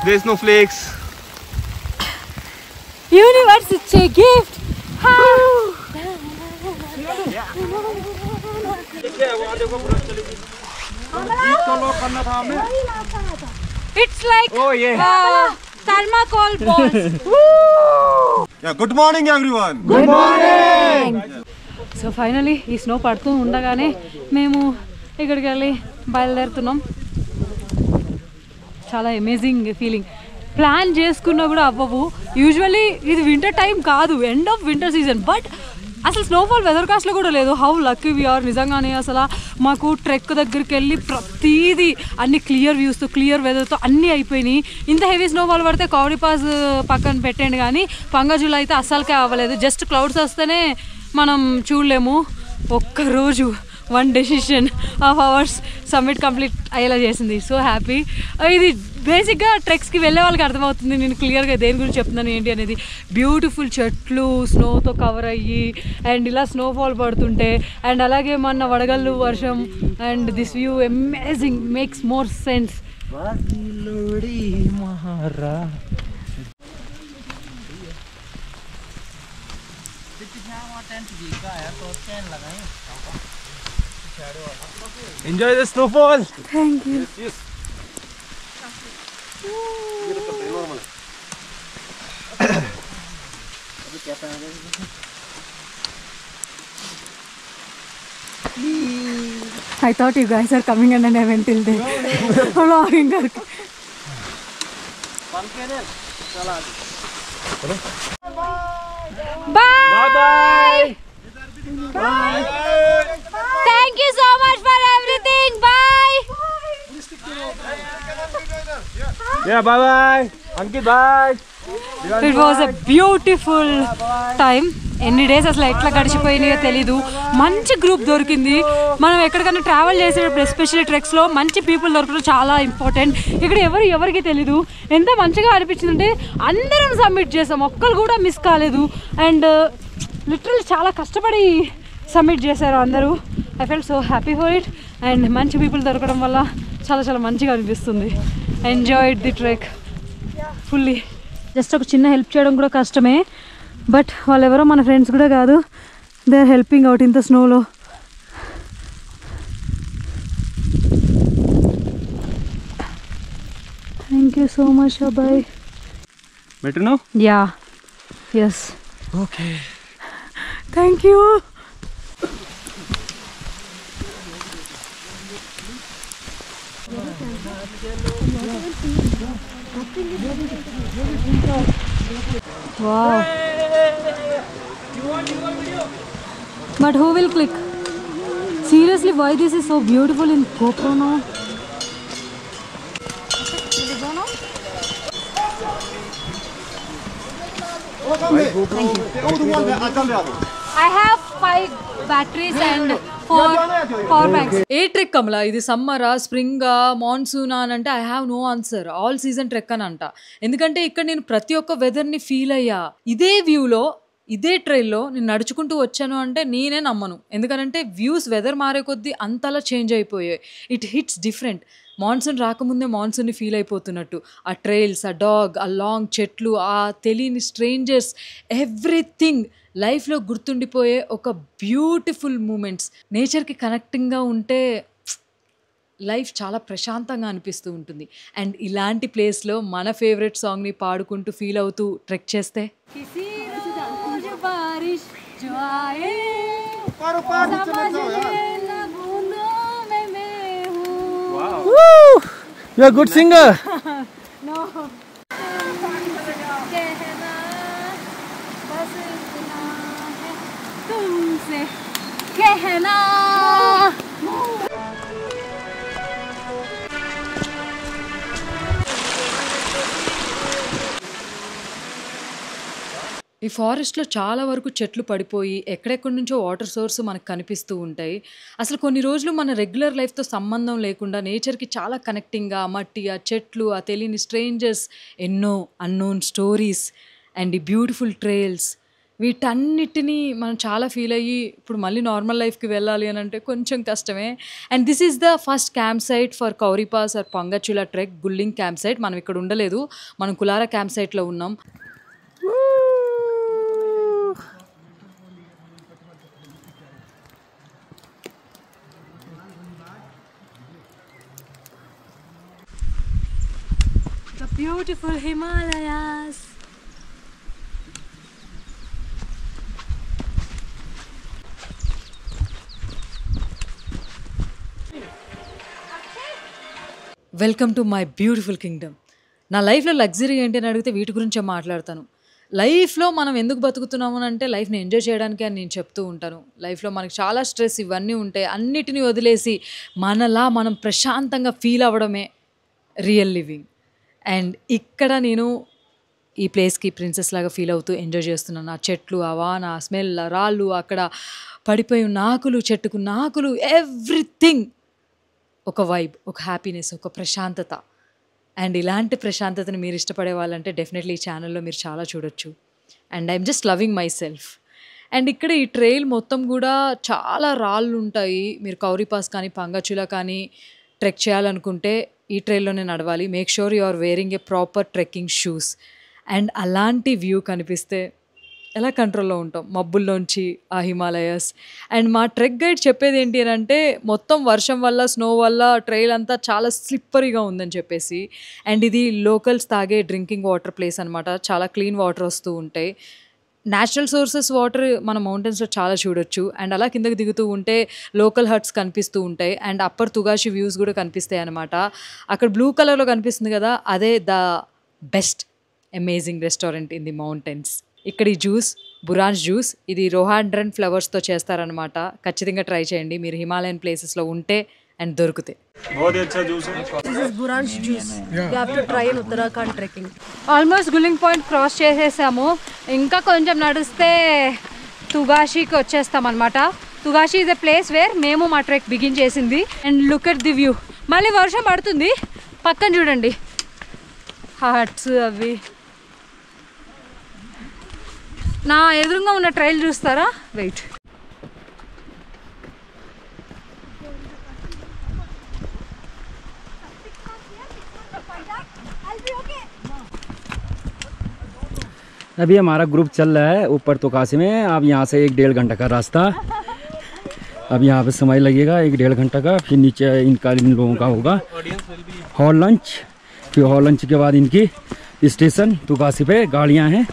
There's no flakes. Universe, it's a gift. It's like thermocol balls. Yeah, good morning everyone. Good morning. So finally ఈ snow పడుతూ ఉండగానే మేము ఇక్కడికి వెళ్ళి బయలుదేరుతున్నాం. చాలా అమేజింగ్ ఫీలింగ్. ప్లాన్ చేసుకున్నా కూడా అవ్వవు. యూజువల్లీ ఇది వింటర్ టైం కాదు, end of winter season, but అసలు స్నోఫాల్ వెదర్ కాస్ట్లో కూడా లేదు. హౌ లక్కీ వి ఆర్ నిజంగానే. అసలు మాకు ట్రెక్ దగ్గరికి వెళ్ళి ప్రతీది అన్ని క్లియర్ వ్యూస్తో క్లియర్ వెదర్తో అన్నీ అయిపోయినాయి. ఇంత హెవీ స్నోఫాల్ పడితే కౌడి పాస్ పక్కన పెట్టండి కానీ పంగజులు అయితే అస్సలకే అవ్వలేదు. జస్ట్ క్లౌడ్స్ వస్తేనే మనం చూడలేము. ఒక్కరోజు 1 decision half hours summit complete అయ్యేలా చేసింది. So happy. ఇది బేసిక్గా ట్రెక్స్కి వెళ్ళే వాళ్ళకి అర్థమవుతుంది నేను క్లియర్గా దేని గురించి చెప్తున్నాను ఏంటి అనేది. బ్యూటిఫుల్ చెట్లు స్నోతో కవర్ అయ్యి అండ్ ఇలా స్నోఫాల్ పడుతుంటే అండ్ అలాగే మొన్న వడగళ్ళు వర్షం and this view amazing, makes more sense. Enjoy the snowfall. Thank you. Yes. I thought you guys are coming and I went till there. Vlogging करके. Bye. Bye. Bye. Thank you so much for everything. Bye. Yeah, bye bye. Ankit, bye. It was a beautiful time. ఎన్ని days అసలు ఎట్లా గడిచిపోయినాయో తెలీదు. మంచి group దొరికింది. మనం ఎక్కడికైనా travel చేసేటప్పుడు ఎస్పెషల్లీ ట్రెక్స్లో మంచి పీపుల్ దొరకడం చాలా ఇంపార్టెంట్. ఇక్కడ ఎవరికి తెలీదు. ఎంత మంచిగా అనిపించిందంటే అందరం సబ్మిట్ చేసాం, ఒక్కరు కూడా మిస్ కాలేదు. అండ్ లిటరల్లీ చాలా కష్టపడి సబ్మిట్ చేశారు అందరూ. I felt so happy for it. And మంచి పీపుల్ దొరకడం వల్ల చాలా చాలా మంచిగా అనిపిస్తుంది. Enjoyed the trek fully. Just ఒక చిన్న హెల్ప్ చేయడం కూడా కష్టమే, బట్ వాళ్ళెవరో మన ఫ్రెండ్స్ కూడా కాదు. దే ఆర్ హెల్పింగ్ అవుట్ ఇంత స్నోలో. థ్యాంక్ యూ సో మచ్ అబ్బాయ్. Better now? Yeah, yes. Okay. Thank you. Wow. But who will click? Seriously, why this is so beautiful in GoPro now? I have 5 batteries and 4 power banks. ఏ trek కమలా ఇది? సమ్మరా, స్ప్రింగా, మాన్సూనా అని అంటే I have no answer. All season trek అని అంట. ఎందుకంటే ఇక్కడ నేను ప్రతి ఒక్క వెదర్ని ఫీల్ అయ్యా. ఇదే వ్యూలో ఇదే ట్రైల్లో నేను నడుచుకుంటూ వచ్చాను అంటే నేనే నమ్మను. ఎందుకంటే వ్యూస్ వెదర్ మారే కొద్దీ అంతలా చేంజ్ అయిపోయాయి. It hits different. మాన్సూన్ రాకముందే మాన్సూన్ని ఫీల్ అయిపోతున్నట్టు. ఆ ట్రైల్స్, ఆ డాగ్, ఆ లాంగ్ చెట్లు, ఆ తెలియని స్ట్రేంజర్స్, ఎవ్రీథింగ్ లైఫ్లో గుర్తుండిపోయే ఒక బ్యూటిఫుల్ మూమెంట్స్. నేచర్కి కనెక్టింగ్గా ఉంటే లైఫ్ చాలా ప్రశాంతంగా అనిపిస్తూ ఉంటుంది. అండ్ ఇలాంటి ప్లేస్లో మన ఫేవరెట్ సాంగ్ని పాడుకుంటూ ఫీల్ అవుతూ ట్రెక్ చేస్తే You're a good singer. No. कहना बस इतना है तुमसे कहना. ఈ ఫారెస్ట్‌లో చాలా వరకు చెట్లు పడిపోయి, ఎక్కడెక్కడి నుంచో వాటర్ సోర్స్ మనకు కనిపిస్తూ ఉంటాయి. అసలు కొన్ని రోజులు మన రెగ్యులర్ లైఫ్‌తో సంబంధం లేకుండా నేచర్‌కి చాలా కనెక్టింగ్‌గా మట్టి, ఆ చెట్లు, ఆ తెలియని స్ట్రేంజర్స్, ఎన్నో అన్నోన్ స్టోరీస్ అండ్ ఈ బ్యూటిఫుల్ ట్రైల్స్ వీటన్నిటిని మనం చాలా ఫీల్ అయ్యి ఇప్పుడు మళ్ళీ నార్మల్ లైఫ్‌కి వెళ్ళాలి అని అంటే కొంచెం కష్టమే. And this is the first camp site for Kuari pass or Pangchula trek Gulling camp site. మనం ఇక్కడ ఉండలేదు. మనం కులారా క్యాంప్ సైట్‌లో ఉన్నాం. The beautiful Himalayas. Welcome to my beautiful Kingdom. నా లైఫ్లో లగ్జరీ ఏంటి అని అడిగితే వీటి గురించే మాట్లాడతాను. లైఫ్లో మనం ఎందుకు బతుకుతున్నాము అని అంటే లైఫ్ని ఎంజాయ్ చేయడానికి అని నేను చెప్తూ ఉంటాను. లైఫ్లో మనకి చాలా స్ట్రెస్ ఇవన్నీ ఉంటాయి. అన్నిటినీ వదిలేసి మనలా మనం ప్రశాంతంగా ఫీల్ అవ్వడమే రియల్ లివింగ్. అండ్ ఇక్కడ నేను ఈ ప్లేస్కి ప్రిన్సెస్ లాగా ఫీల్ అవుతూ ఎంజాయ్ చేస్తున్నాను. ఆ చెట్లు, ఆ వాన, ఆ స్మెల్, ఆ రాళ్ళు, అక్కడ పడిపోయి నాకులు, చెట్టుకు నాకులు, ఎవ్రీథింగ్ ఒక వైబ్, ఒక హ్యాపీనెస్, ఒక ప్రశాంతత. అండ్ ఇలాంటి ప్రశాంతతని మీరు ఇష్టపడే వాళ్ళంటే డెఫినెట్లీ ఈ ఛానల్లో మీరు చాలా చూడొచ్చు. And I'm just loving my self. And ఇక్కడ ఈ ట్రైల్ మొత్తం కూడా చాలా రాళ్ళు ఉంటాయి. మీరు కౌరి పాస్ కానీ పొంగచుల కానీ ట్రెక్ చేయాలనుకుంటే ఈ ట్రైల్లోనే నడవాలి. Make sure you are wearing a proper trekking shoes. And అలాంటి వ్యూ కనిపిస్తే ఎలా కంట్రోల్లో ఉంటాం మబ్బుల్లోంచి ఆ హిమాలయస్. అండ్ మా ట్రెక్ గైడ్ చెప్పేది ఏంటి అని అంటే మొత్తం వర్షం వల్ల, స్నో వల్ల ట్రైల్ అంతా చాలా స్లిప్పరీగా ఉందని చెప్పేసి. అండ్ ఇది లోకల్స్ తాగే డ్రింకింగ్ వాటర్ ప్లేస్ అనమాట. చాలా క్లీన్ వాటర్ వస్తూ ఉంటాయి. న్యాచురల్ సోర్సెస్ వాటర్ మన మౌంటైన్స్లో చాలా చూడొచ్చు. అండ్ అలా కిందకి దిగుతూ ఉంటే లోకల్ హట్స్ కనిపిస్తూ ఉంటాయి. అండ్ అప్పర్ తుగాషి వ్యూస్ కూడా కనిపిస్తాయి అనమాట. అక్కడ బ్లూ కలర్లో కనిపిస్తుంది కదా, అదే the best amazing restaurant in the mountains. ఇక్కడ ఈ జ్యూస్ బురాన్స్ జ్యూస్, ఇది రోహాండ్రన్ ఫ్లవర్స్తో చేస్తారనమాట. ఖచ్చితంగా ట్రై చేయండి మీరు హిమాలయన్ ప్లేసెస్లో ఉంటే అండ్ దొరికితే. ఆల్మోస్ట్ గుల్లింగ్ పాయింట్ క్రాస్ చేసేసాము. ఇంకా కొంచెం నడిస్తే తుగాషికి వచ్చేస్తాం అనమాట. తుగాషి ఈజ్ ఎ ప్లేస్ వేర్ మేము మా ట్రెక్ బిగిన్ చేసింది. And look at the view. మళ్ళీ వర్షం పడుతుంది. పక్కన చూడండి హట్స్ అవి. నా ఎదురుగా ఉన్న ట్రైల్ చూస్తారా? వెయిట్. अभी हमारा ग्रुप चल रहा है ऊपर तुगाशी में. अब यहाँ से 1-1.5 घंटा का रास्ता. अब यहाँ पे समय लगेगा 1-1.5 घंटा का. फिर नीचे इन लोगों का होगा हॉल लंच. फिर हॉल लंच के बाद इनकी स्टेशन तुगाशी पे गाड़ियाँ हैं,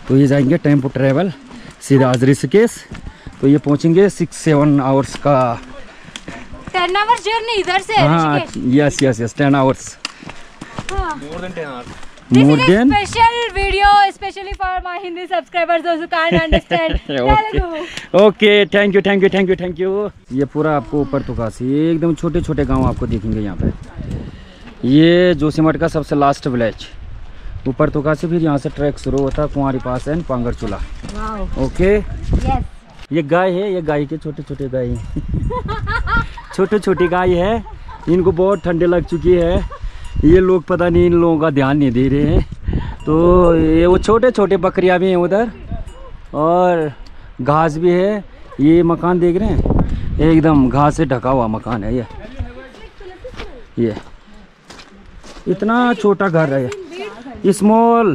तो ये जाएंगे टेम्पो ट्रेवल सीधा ऋषिकेश. तो ये पहुँचेंगे 6-7 आवर्स का 10 आवर्स जर्नी इधर से. हाँ yes 10 hours. More than 10 hours. This is a special video especially for my Hindi subscribers, those who can't understand Telugu. Okay thank you. ये पूरा आपको ऊपर तुगाशी एकदम छोटे छोटे गांव आपको दिखेंगे यहाँ पे. ये जोशीमठ का सबसे लास्ट विलेज ऊपर तुगाशी. फिर यहाँ से ट्रैक शुरू होता है Kuari pass and Pangchula. Okay Yes. ये गाय है, ये गाय के छोटे छोटे गाय छोटे छोटी गाय है. इनको बहुत ठंडे लग चुकी है. ये लोग पता नहीं इन लोगों का ध्यान नहीं दे रहे हैं. तो ये वो छोटे छोटे बकरियां भी हैं उधर और घास भी है. ये मकान देख रहे हैं, एकदम घास से ढका हुआ मकान है. ये इतना छोटा घर है, स्मॉल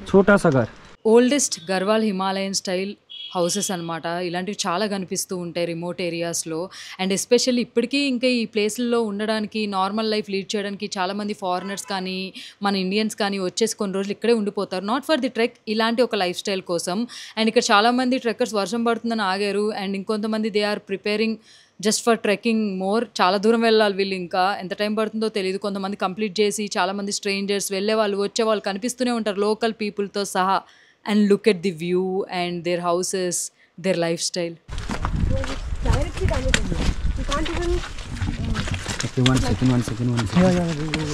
छोटा सा घर. Oldest Garhwal Himalayan style houses అనమాట. ఇలాంటివి చాలా కనిపిస్తూ ఉంటాయి రిమోట్ ఏరియాస్లో. అండ్ ఎస్పెషల్లీ ఇప్పటికీ ఇంకా ఈ ప్లేస్లలో ఉండడానికి, నార్మల్ లైఫ్ లీడ్ చేయడానికి చాలామంది ఫారినర్స్ కానీ మన ఇండియన్స్ కానీ వచ్చేసి కొన్ని రోజులు ఇక్కడే ఉండిపోతారు. నాట్ ఫర్ ది ట్రెక్, ఇలాంటి ఒక లైఫ్ స్టైల్ కోసం. అండ్ ఇక్కడ చాలామంది ట్రెక్కర్స్ వర్షం పడుతుందని ఆగారు. అండ్ ఇంకొంతమంది they are preparing just for trekking more. చాలా దూరం వెళ్ళాలి వీళ్ళు, ఇంకా ఎంత టైం పడుతుందో తెలియదు. కొంతమంది కంప్లీట్ చేసి, చాలామంది స్ట్రేంజర్స్, వెళ్ళే వాళ్ళు వచ్చే వాళ్ళు కనిపిస్తూనే ఉంటారు లోకల్ పీపుల్తో సహా. And look at the view and their houses, their lifestyle. Okay one second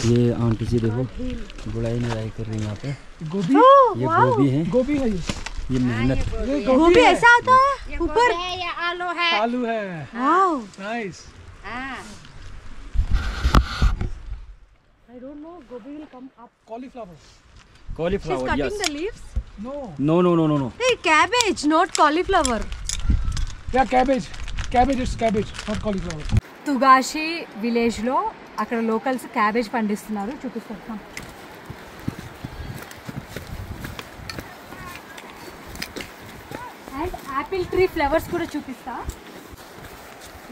ये आंटी जी देखो गुड़ाई निराई कर रही है यहाँ पे। ये गोभी है ये मेहनत। गोभी ऐसा आता है ऊपर? आलू है wow nice. I don't know gobi will come up. Cauliflower She's cutting yes the leaves. no Hey, cabbage, not cauliflower. या cabbage it's cabbage not cauliflower. Tugasi village లో అక్కడ లోకల్స్ క్యాబేజ్ పండిస్తున్నారు, చూపిస్తాను. అండ్ యాపిల్ ట్రీ ఫ్లవర్స్ కూడా చూపిస్తా.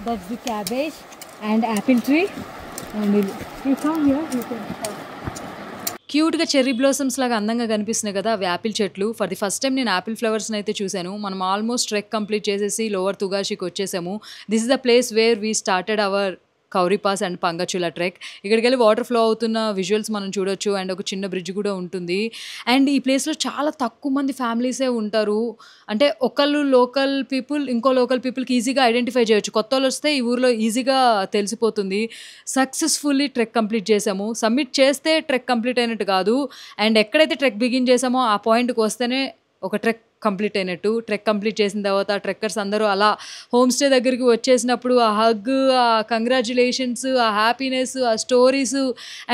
That's the cabbage and apple tree. And you come here you can క్యూట్గా cherry blossoms లాగా అందంగా కనిపిస్తున్నాయి కదా అవి యాపిల్ చెట్లు. ఫర్ ది ఫస్ట్ టైం నేను యాపిల్ ఫ్లవర్స్ని అయితే చూశాను. మనం ఆల్మోస్ట్ ట్రెక్ కంప్లీట్ చేసేసి లోవర్ తుగాషికి వచ్చేసాము. This is the place where we started our Kuari pass and Pangchula trek. ఇక్కడికి వెళ్ళి వాటర్ ఫ్లో అవుతున్న విజువల్స్ మనం చూడొచ్చు. అండ్ ఒక చిన్న బ్రిడ్జ్ కూడా ఉంటుంది. అండ్ ఈ ప్లేస్లో చాలా తక్కువ మంది ఫ్యామిలీసే ఉంటారు. అంటే ఒకళ్ళు లోకల్ పీపుల్ ఇంకో లోకల్ పీపుల్కి ఈజీగా ఐడెంటిఫై చేయొచ్చు. కొత్త వాళ్ళు వస్తే ఈ ఊరిలో ఈజీగా తెలిసిపోతుంది. సక్సెస్ఫుల్లీ ట్రెక్ కంప్లీట్ చేసాము. సబ్మిట్ చేస్తే ట్రెక్ కంప్లీట్ అయినట్టు కాదు. అండ్ ఎక్కడైతే ట్రెక్ బిగిన్ చేసామో ఆ పాయింట్కి వస్తేనే ఒక ట్రెక్ కంప్లీట్ అయినట్టు. ట్రెక్ కంప్లీట్ చేసిన తర్వాత ట్రెక్కర్స్ అందరూ అలా హోమ్ స్టే దగ్గరికి వచ్చేసినప్పుడు ఆ హగ్, ఆ కంగ్రాచ్యులేషన్స్, ఆ హ్యాపీనెస్, ఆ స్టోరీస్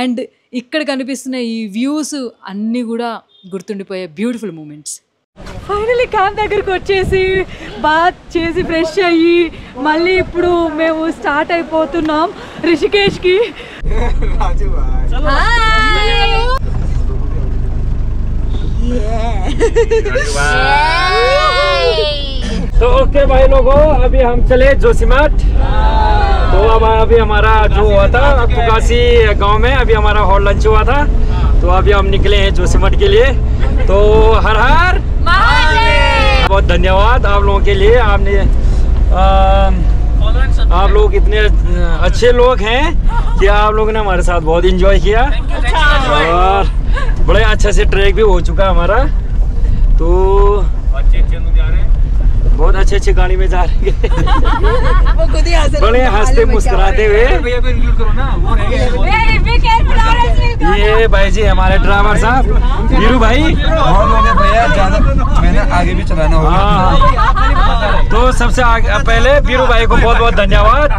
అండ్ ఇక్కడ కనిపిస్తున్న ఈ వ్యూస్ అన్నీ కూడా గుర్తుండిపోయే బ్యూటిఫుల్ మూమెంట్స్. ఫైనలీ క్యాంప్ దగ్గరికి వచ్చేసి బాత్ చేసి ఫ్రెష్ అయ్యి మళ్ళీ ఇప్పుడు మేము స్టార్ట్ అయిపోతున్నాం రిషికేష్కి. तो ओके भाई लोगों अभी हम चले जोशीमठ। तो अब अभी हमारा जो हुआ था तुगासी गांव में अभी हमारा हॉल लंच हुआ था। तो अभी हम निकले हैं जोशीमठ के लिए। तो हर हर महादेव। बहुत धन्यवाद आप लोगों के लिए। आपने आप लोग इतने अच्छे लोग हैं कि आप लोगों ने हमारे साथ बहुत एंजॉय किया और बड़े अच्छे से ट्रैक भी हो चुका हमारा। तो बहुत अच्छे गाड़ी में जा रहे हैं बड़े हंसते मुस्कुराते हुए। ये भाई जी हमारे ड्राइवर साहब वीरू भाई। बहुत हो गया भैया, ज्यादा मैंने आगे भी चलाना होगा। तो सबसे पहले वीरू भाई को बहुत बहुत धन्यवाद।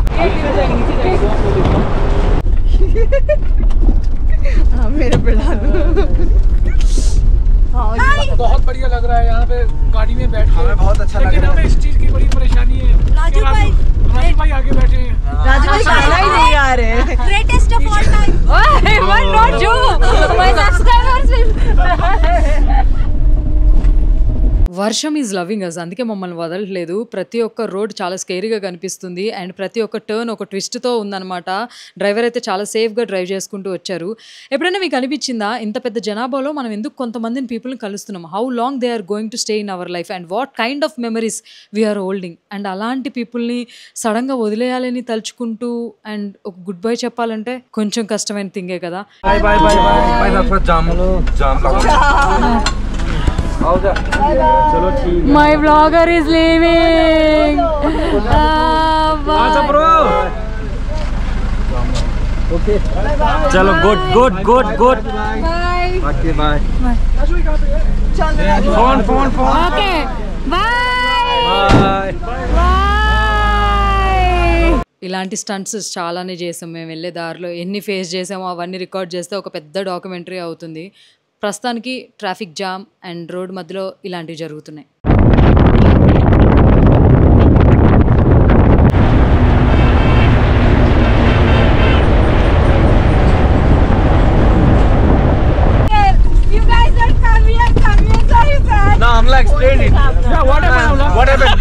मेरे पिला बहुत बढ़िया लग रहा है यहाँ पे गाड़ी में बैठ के। हमें बहुत अच्छा लग लेकिन रहा है। हमें इस चीज की बड़ी परेशानी है। राजू भाई आगे बैठे हैं। राजू भाई खाना ही नहीं आ रहे। Greatest of all time. Why not you? My subscribers will. వర్షం ఈజ్ లవింగ్ అస్, అందుకే మమ్మల్ని వదలట్లేదు. ప్రతి ఒక్క రోడ్ చాలా స్కేరీగా కనిపిస్తుంది అండ్ ప్రతి ఒక్క టర్న్ ఒక ట్విస్ట్తో ఉందన్నమాట. డ్రైవర్ అయితే చాలా సేఫ్గా డ్రైవ్ చేసుకుంటూ వచ్చారు. ఎప్పుడైనా మీకు అనిపించిందా ఇంత పెద్ద జనాభాలో మనం ఎందుకు కొంతమందిని పీపుల్ని కలుస్తున్నాం? How long they are going to stay in our life and what kind of memories we're holding. And అలాంటి పీపుల్ని సడన్గా వదిలేయాలని తలుచుకుంటూ అండ్ ఒక గుడ్ బై చెప్పాలంటే కొంచెం కష్టమైన థింగే కదా. Bye bye bye bye bye जाम लगा चलो ठीक है। My vlogger is leaving. Okay चलो good good good good Bye. Okay bye. Phone phone phone Okay. Bye. Bye. Bye. ఇలాంటి స్టంట్స్ చాలానే చేసాం మేము వెళ్ళే దారిలో. ఎన్ని ఫేస్ చేసామో అవన్నీ రికార్డ్ చేస్తే ఒక పెద్ద డాక్యుమెంటరీ అవుతుంది. ప్రస్తుతానికి ట్రాఫిక్ జామ్ అండ్ రోడ్ మధ్యలో ఇలాంటివి జరుగుతున్నాయి. No, Amla explain it. Yeah, what happened? What happened?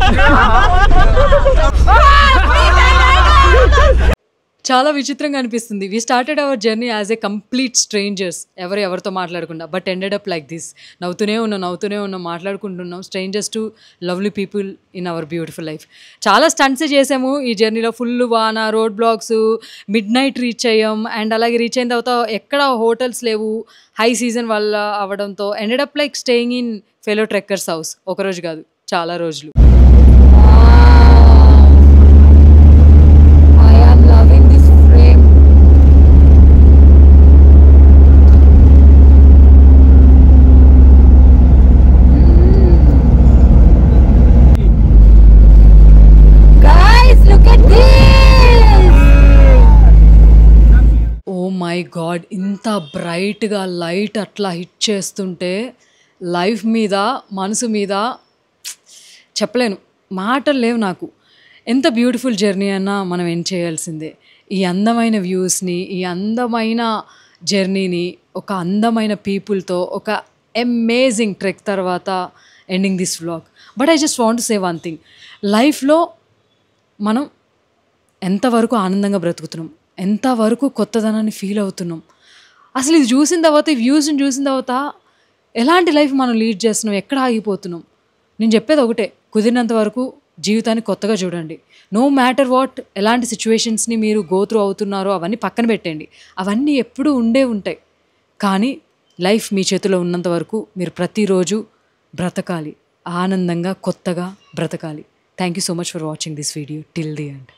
చాలా విచిత్రంగా అనిపిస్తుంది. We started hour journey as a complete strangers, ఎవరితో మాట్లాడకుండా. But ended up like this. నవ్వుతూనే ఉన్నాం, మాట్లాడుకుంటున్నాం. Strangers to lovely people in our beautiful life. చాలా స్టంట్స్ చేసాము ఈ జర్నీలో. ఫుల్ వాన, road blocks, mid night reach అయ్యాం. అండ్ అలాగే రీచ్ అయిన తర్వాత ఎక్కడ హోటల్స్ లేవు, హై సీజన్ వల్ల అవడంతో ended up like staying in fellow trekkers house. ఒకరోజు కాదు, చాలా రోజులు. I am loving this frame. God, ఇంత బ్రైట్గా లైట్ అట్లా హిట్ చేస్తుంటే లైఫ్ మీద, మనసు మీద చెప్పలేను, మాటలు లేవు నాకు. ఎంత బ్యూటిఫుల్ జర్నీ అన్నా మనం ఏం చేయాల్సిందే. ఈ అందమైన వ్యూస్ని, ఈ అందమైన జర్నీని ఒక అందమైన పీపుల్తో ఒక అమేజింగ్ ట్రెక్ తర్వాత ending this vlog. But I just want to say one thing. లైఫ్లో మనం ఎంతవరకు ఆనందంగా బ్రతుకుతున్నాం, ఎంతవరకు కొత్తదనాన్ని ఫీల్ అవుతున్నాం, అసలు ఇది చూసిన తర్వాత, ఈ వ్యూస్ని చూసిన తర్వాత ఎలాంటి లైఫ్ మనం లీడ్ చేస్తున్నాం, ఎక్కడ ఆగిపోతున్నాం. నేను చెప్పేది ఒకటే, కుదిరినంత వరకు జీవితాన్ని కొత్తగా చూడండి. నో మ్యాటర్ వాట్, ఎలాంటి సిచ్యువేషన్స్ని మీరు గో త్రూ అవుతున్నారో అవన్నీ పక్కన పెట్టండి. అవన్నీ ఎప్పుడూ ఉంటాయి. కానీ లైఫ్ మీ చేతిలో ఉన్నంత వరకు మీరు ప్రతిరోజు బ్రతకాలి, ఆనందంగా కొత్తగా బ్రతకాలి. Thank you so much for watching this video till the end.